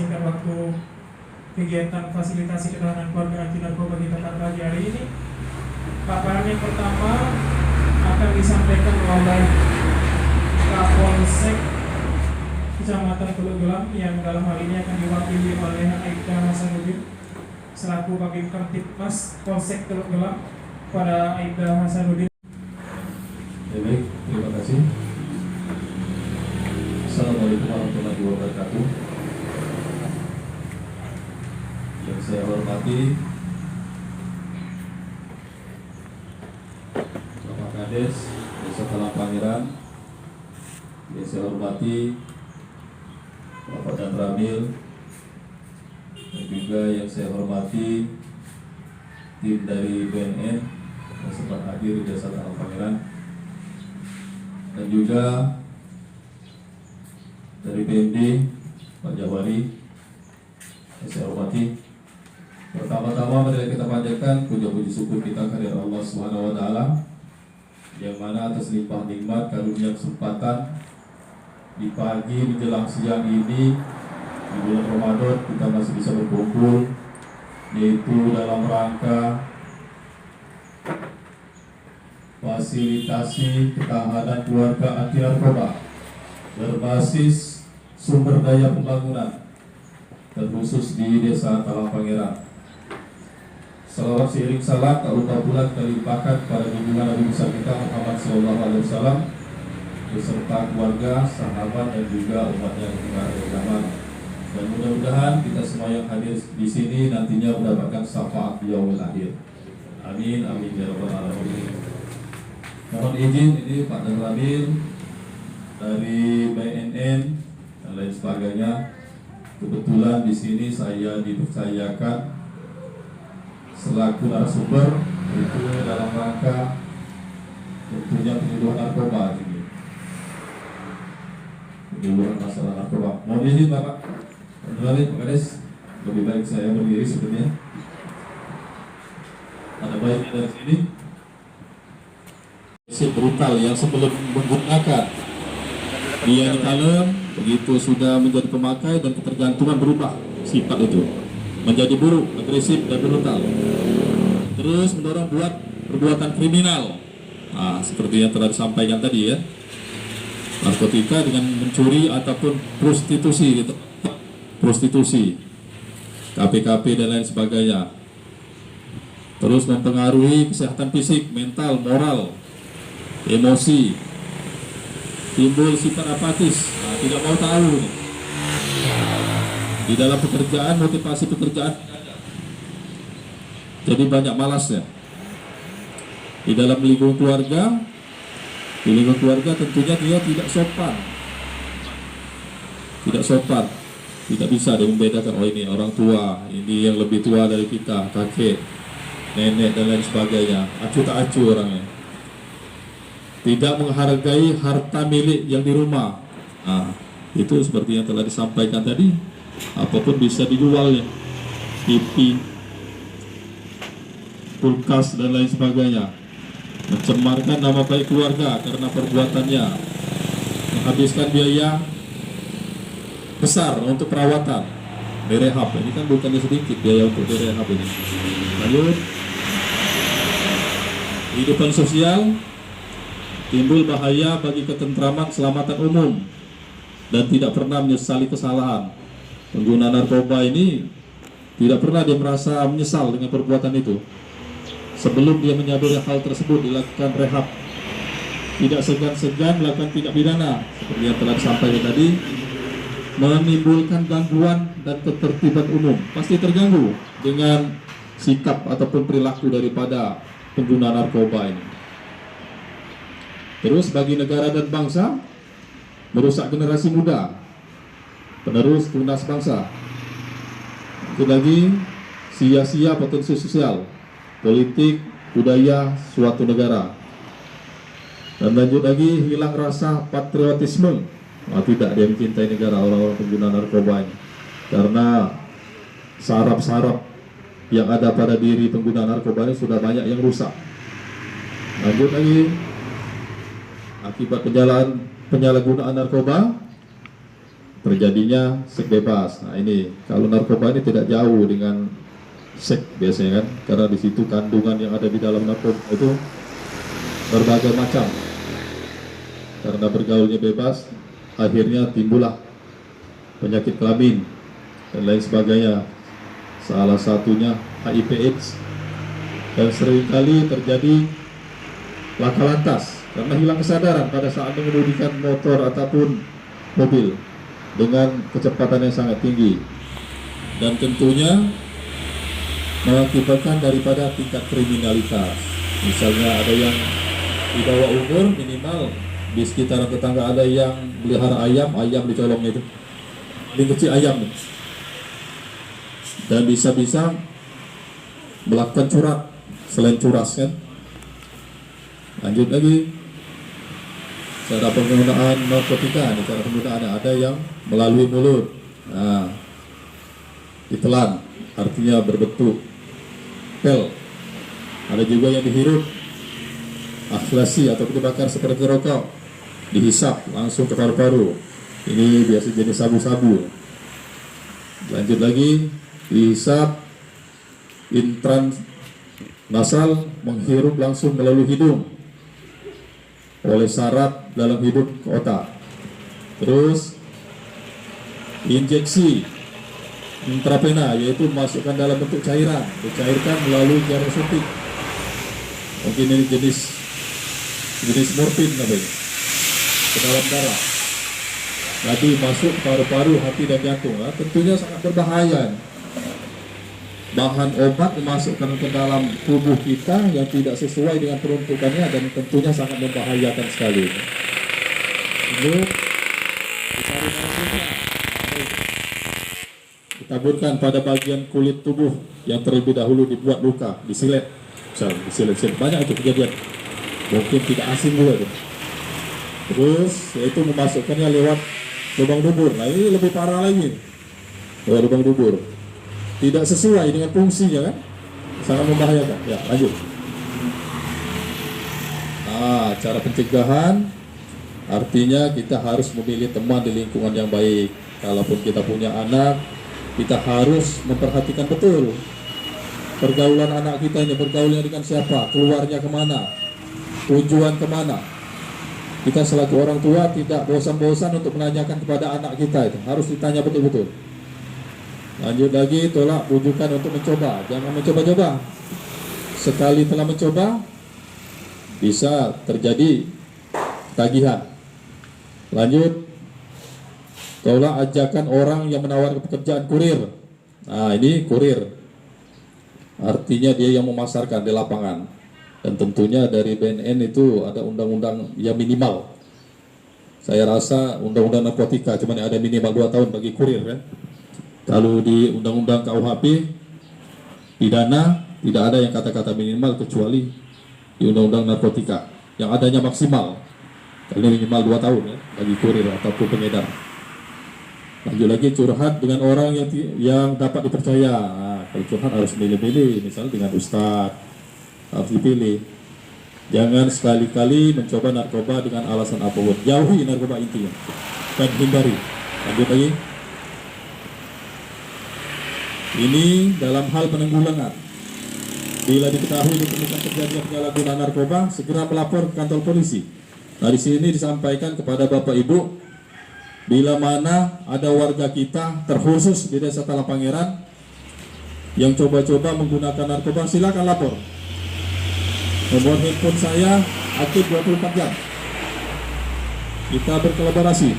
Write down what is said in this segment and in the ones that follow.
singkat waktu kegiatan fasilitasi ketahanan keluarga anti narkoba kita pada pagi hari ini. Paparan yang pertama akan disampaikan oleh Kapolsek Kecamatan Teluk Gelam yang dalam hal ini akan diwakili oleh Aibda Hasanuddin selaku Babin Kamtibmas Polsek Teluk Gelam. Pada Aibda Hasanuddin. Baik, terima kasih. Assalamualaikum warahmatullahi wabarakatuh. Yang saya hormati Bapak Kades Desa Talang Pangeran, yang saya hormati Bapak Dan Ramil, dan juga yang saya hormati tim dari BNN yang sempat hadir di Desa Talang Pangeran, dan juga dari PMD Pak Jawari yang saya hormati. Pertama-tama marilah kita panjatkan puja-puji syukur kita kepada Allah Subhanahu wa taala yang mana atas limpah nikmat karunia kesempatan di pagi menjelang siang ini di bulan Ramadan kita masih bisa berkumpul, yaitu dalam rangka fasilitasi ketahanan keluarga anti narkoba berbasis sumber daya pembangunan terkhusus di Desa Talang Pangeran. Salawat seiring salat tak lupa pula kita limpahkan pada junjungan Nabi besar kita Muhammad SAW beserta keluarga, sahabat dan juga umatnya hingga akhir zaman. Dan mudah-mudahan kita semua yang hadir di sini nantinya mendapatkan syafaat yaumil akhir. Amin amin ya rabbal alamin. Mohon izin ini Pak Dan Ramil dari BNN dan lain sebagainya. Kebetulan di sini saya dipercayakan selaku narasumber itu dalam rangka tentunya penyuluhan narkoba ini. Penyuluhan masalah narkoba. Mohon izin Bapak Dan Ramil, Pak Kades, lebih baik saya berdiri sebenarnya. Ada baiknya dari sini. Brutal yang sebelum menggunakan dia kalem, begitu sudah menjadi pemakai dan ketergantungan berubah sifat itu menjadi buruk, agresif dan brutal, terus mendorong buat perbuatan kriminal. Nah, seperti yang telah disampaikan tadi ya, narkotika dengan mencuri ataupun prostitusi gitu. Prostitusi, KP-KP dan lain sebagainya, terus mempengaruhi kesehatan fisik, mental, moral, emosi, timbul sifat apatis, tidak mau tahu di dalam pekerjaan, motivasi pekerjaan, jadi banyak malasnya. Di dalam lingkungan keluarga, tentunya dia tidak sopan, tidak bisa dia membedakan, oh ini orang tua, ini yang lebih tua dari kita, kakek, nenek dan lain sebagainya, acuh tak acuh orangnya. Tidak menghargai harta milik yang di rumah. Nah, itu seperti yang telah disampaikan tadi, apapun bisa dijualnya, TV, kulkas dan lain sebagainya. Mencemarkan nama baik keluarga karena perbuatannya, menghabiskan biaya besar untuk perawatan, direhab. Ini kan bukannya sedikit biaya untuk direhab ini. Lanjut, kehidupan sosial, timbul bahaya bagi ketentraman keselamatan umum dan tidak pernah menyesali kesalahan. Pengguna narkoba ini tidak pernah dia merasa menyesal dengan perbuatan itu. Sebelum dia menyadari hal tersebut, dilakukan rehab, tidak segan-segan melakukan tindak pidana seperti yang telah disampaikan tadi, menimbulkan gangguan dan ketertiban umum. Pasti terganggu dengan sikap ataupun perilaku daripada pengguna narkoba ini. Terus bagi negara dan bangsa, merusak generasi muda, penerus tunas bangsa. Itu lagi sia-sia potensi sosial, politik, budaya suatu negara. Dan lanjut lagi, hilang rasa patriotisme. Tidak dia mencintai negara orang-orang pengguna narkoba ini, karena saraf-saraf yang ada pada diri pengguna narkoba ini sudah banyak yang rusak. Lanjut lagi, akibat penyalahgunaan narkoba, terjadinya seks bebas. Nah ini kalau narkoba ini tidak jauh dengan seks biasanya kan, karena di situ kandungan yang ada di dalam narkoba itu berbagai macam. Karena bergaulnya bebas, akhirnya timbullah penyakit kelamin dan lain sebagainya. Salah satunya HIV/AIDS, dan seringkali terjadi laka lantas karena hilang kesadaran pada saat mengemudikan motor ataupun mobil dengan kecepatan yang sangat tinggi, dan tentunya mengakibatkan daripada tingkat kriminalitas. Misalnya ada yang di bawah umur, minimal di sekitaran tetangga ada yang melihara ayam dicolongnya itu, ini kecil ayam nih. Dan bisa-bisa melakukan curat selain curas kan. Lanjut lagi, cara penggunaan narkotika, cara penggunaannya ada yang melalui mulut, nah, ditelan, artinya berbentuk pel. Ada juga yang dihirup, aspirasi atau dibakar seperti rokok, dihisap langsung ke paru-paru. Ini biasa jenis sabu-sabu. Lanjut lagi, dihisap intranasal, menghirup langsung melalui hidung oleh saraf dalam hidung ke otak. Terus injeksi intravena, yaitu masukkan dalam bentuk cairan, dicairkan melalui jarum suntik. Mungkin ini jenis morfin namanya, ke dalam darah. Nanti masuk paru-paru, hati dan jantung. Nah, tentunya sangat berbahaya. Bahan obat dimasukkan ke dalam tubuh kita yang tidak sesuai dengan peruntukannya, dan tentunya sangat membahayakan sekali. Ini ditaburkan pada bagian kulit tubuh yang terlebih dahulu, dibuat luka, disilet, disilet. Banyak itu kejadian, mungkin tidak asing juga itu. Terus yaitu memasukkannya lewat lubang dubur. Nah ini lebih parah lagi, lewat lubang dubur, tidak sesuai dengan fungsinya kan, sangat membahayakan. Ya lanjut. Nah, cara pencegahan artinya kita harus memilih teman di lingkungan yang baik. Kalaupun kita punya anak, kita harus memperhatikan betul pergaulan anak kita ini, bergaulnya dengan siapa, keluarnya kemana, tujuan kemana. Kita selaku orang tua tidak bosan-bosan untuk menanyakan kepada anak kita, itu harus ditanya betul-betul. Lanjut lagi, tolak bujukan untuk mencoba, jangan mencoba-coba. Sekali telah mencoba, bisa terjadi tagihan. Lanjut, tolak ajakan orang yang menawarkan pekerjaan kurir. Nah ini kurir, artinya dia yang memasarkan di lapangan. Dan tentunya dari BNN itu ada undang-undang yang minimal. Saya rasa undang-undang narkotika cuma ada minimal 2 tahun bagi kurir kan. Kalau di undang-undang KUHP pidana tidak ada yang kata-kata minimal, kecuali di undang-undang narkotika yang adanya maksimal. Kali minimal 2 tahun ya bagi kurir ataupun pengedar. Lanjut lagi, curhat dengan orang yang dapat dipercaya. Nah, kalau curhat harus milih-milih, misalnya dengan ustadz, harus dipilih. Jangan sekali-kali mencoba narkoba dengan alasan apapun. Jauhi narkoba intinya dan hindari. Lanjut lagi. Ini dalam hal penanggulangan. Bila diketahui ditemukan terjadi penyalahgunaan narkoba, segera melapor ke kantor polisi. Nah di sini disampaikan kepada Bapak Ibu, bila mana ada warga kita terkhusus di Desa Talang Pangeran yang coba-coba menggunakan narkoba, silakan lapor. Nomor handphone saya aktif 24 jam. Kita berkolaborasi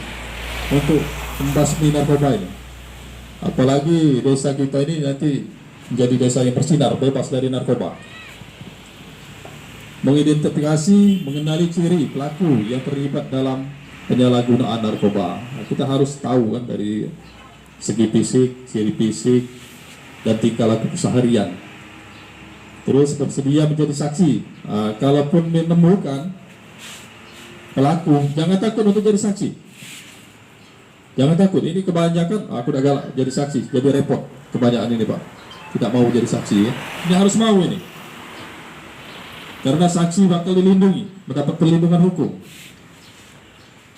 untuk membasmi narkoba ini. Apalagi desa kita ini nanti menjadi desa yang bersinar, bebas dari narkoba. Mengidentifikasi, mengenali ciri pelaku yang terlibat dalam penyalahgunaan narkoba. Nah, kita harus tahu kan dari segi fisik, ciri fisik, dan tingkah laku keseharian. Terus bersedia menjadi saksi. Nah, kalaupun menemukan pelaku, jangan takut untuk jadi saksi. Jangan takut. Ini kebanyakan aku udah galak jadi saksi, jadi repot. Kebanyakan ini Pak, tidak mau jadi saksi ya. Ini harus mau ini. Karena saksi bakal dilindungi, mendapat perlindungan hukum.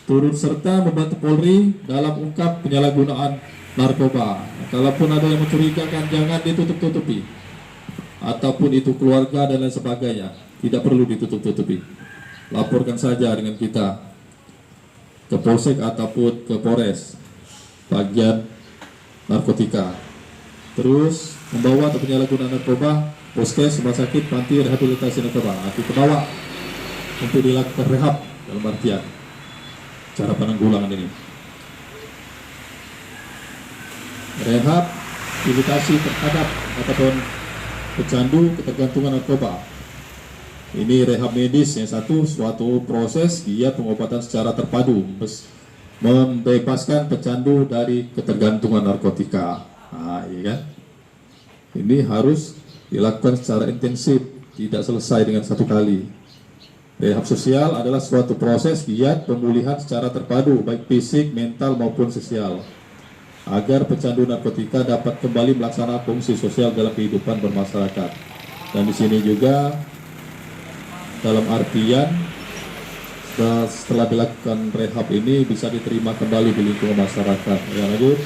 turut serta membantu Polri dalam ungkap penyalahgunaan narkoba. Kalaupun ada yang mencurigakan, jangan ditutup-tutupi, ataupun itu keluarga dan lain sebagainya, tidak perlu ditutup-tutupi. Laporkan saja dengan kita ke Polsek ataupun ke Polres bagian narkotika. Terus membawa atau penyalahgunaan narkoba, Poskes, rumah sakit, panti rehabilitasi narkoba, nanti dibawa untuk dilakukan rehab dalam artian cara penanggulangan ini. Rehabilitasi terhadap ataupun pecandu ketergantungan narkoba. Ini rehab medis yang satu, suatu proses giat pengobatan secara terpadu membebaskan pecandu dari ketergantungan narkotika. Nah, iya kan? Ini harus dilakukan secara intensif, tidak selesai dengan satu kali. Rehab sosial adalah suatu proses giat pemulihan secara terpadu, baik fisik, mental maupun sosial, agar pecandu narkotika dapat kembali melaksanakan fungsi sosial dalam kehidupan bermasyarakat. Dan di sini juga dalam artian setelah dilakukan rehab ini bisa diterima kembali di lingkungan masyarakat. Yang lanjut,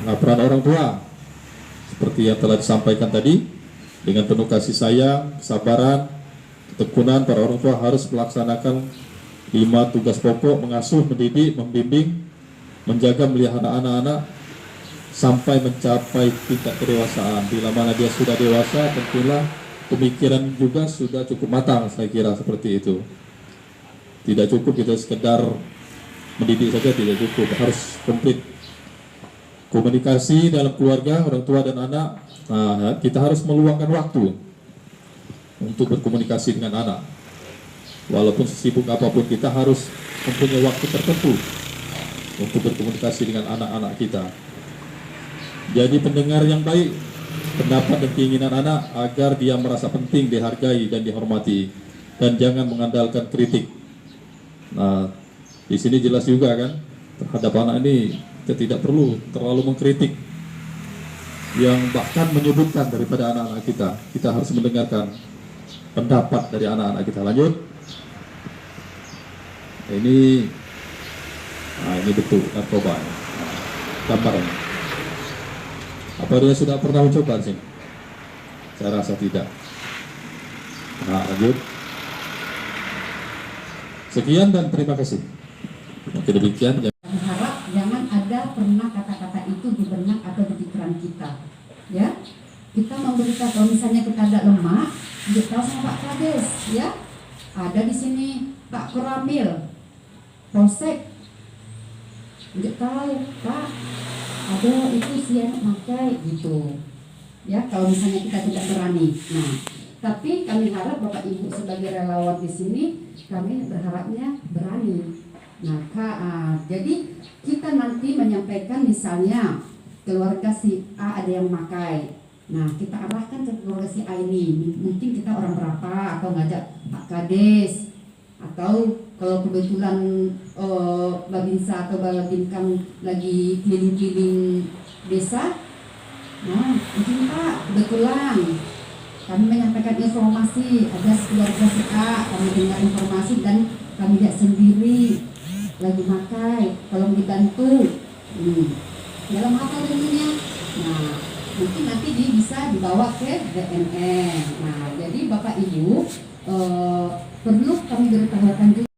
nah, peran orang tua seperti yang telah disampaikan tadi, dengan penuh kasih sayang, kesabaran, ketekunan, para orang tua harus melaksanakan 5 tugas pokok: mengasuh, mendidik, membimbing, menjaga, melihara anak-anak sampai mencapai tingkat kedewasaan. Bila mana dia sudah dewasa, tentulah pemikiran juga sudah cukup matang, saya kira seperti itu. Tidak cukup kita sekedar mendidik saja, tidak cukup, harus komplit. Komunikasi dalam keluarga, orang tua dan anak, nah, kita harus meluangkan waktu untuk berkomunikasi dengan anak. Walaupun sesibuk apapun, kita harus mempunyai waktu tertentu untuk berkomunikasi dengan anak-anak kita. Jadi pendengar yang baik pendapat dan keinginan anak agar dia merasa penting, dihargai dan dihormati, dan jangan mengandalkan kritik. Nah, di sini jelas juga kan, terhadap anak ini kita tidak perlu terlalu mengkritik, yang bahkan menyudutkan daripada anak-anak kita. Kita harus mendengarkan pendapat dari anak-anak kita. Lanjut. Ini betul narkoba. Gambarnya. Apa dia sudah pernah mencoba sih? Saya rasa tidak. Nah, lanjut. Sekian dan terima kasih. Oke, demikian. Harap jangan ada pernah kata-kata itu di benak atau di pikiran kita. Ya, kita memberitahu kalau misalnya kita ada lemah, beritahu sama Pak Kades, ya. Ada di sini Pak Koramil, Polsek. Beritahu Pak, ada itu si anak pakai gitu. Ya, kalau misalnya kita tidak berani. Nah, tapi kami harap Bapak Ibu sebagai relawan di sini, kami berharapnya berani. Nah, jadi kita nanti menyampaikan misalnya keluarga si A ada yang memakai. Nah, kita arahkan ke keluarga si A ini. Mungkin kita orang berapa, atau ngajak Pak Kades, atau kalau kebetulan Babinsa atau Babinkam lagi keliling-keliling desa. Nah, mungkin Pak, kebetulan kami menyampaikan informasi ada keluarga si A, kami dengar informasi dan kami lihat sendiri lagi makai, tolong dibantu dalam apa tentunya. Nah, mungkin nanti dia bisa dibawa ke BNN. Nah, jadi Bapak Ibu perlu kami beritahukan juga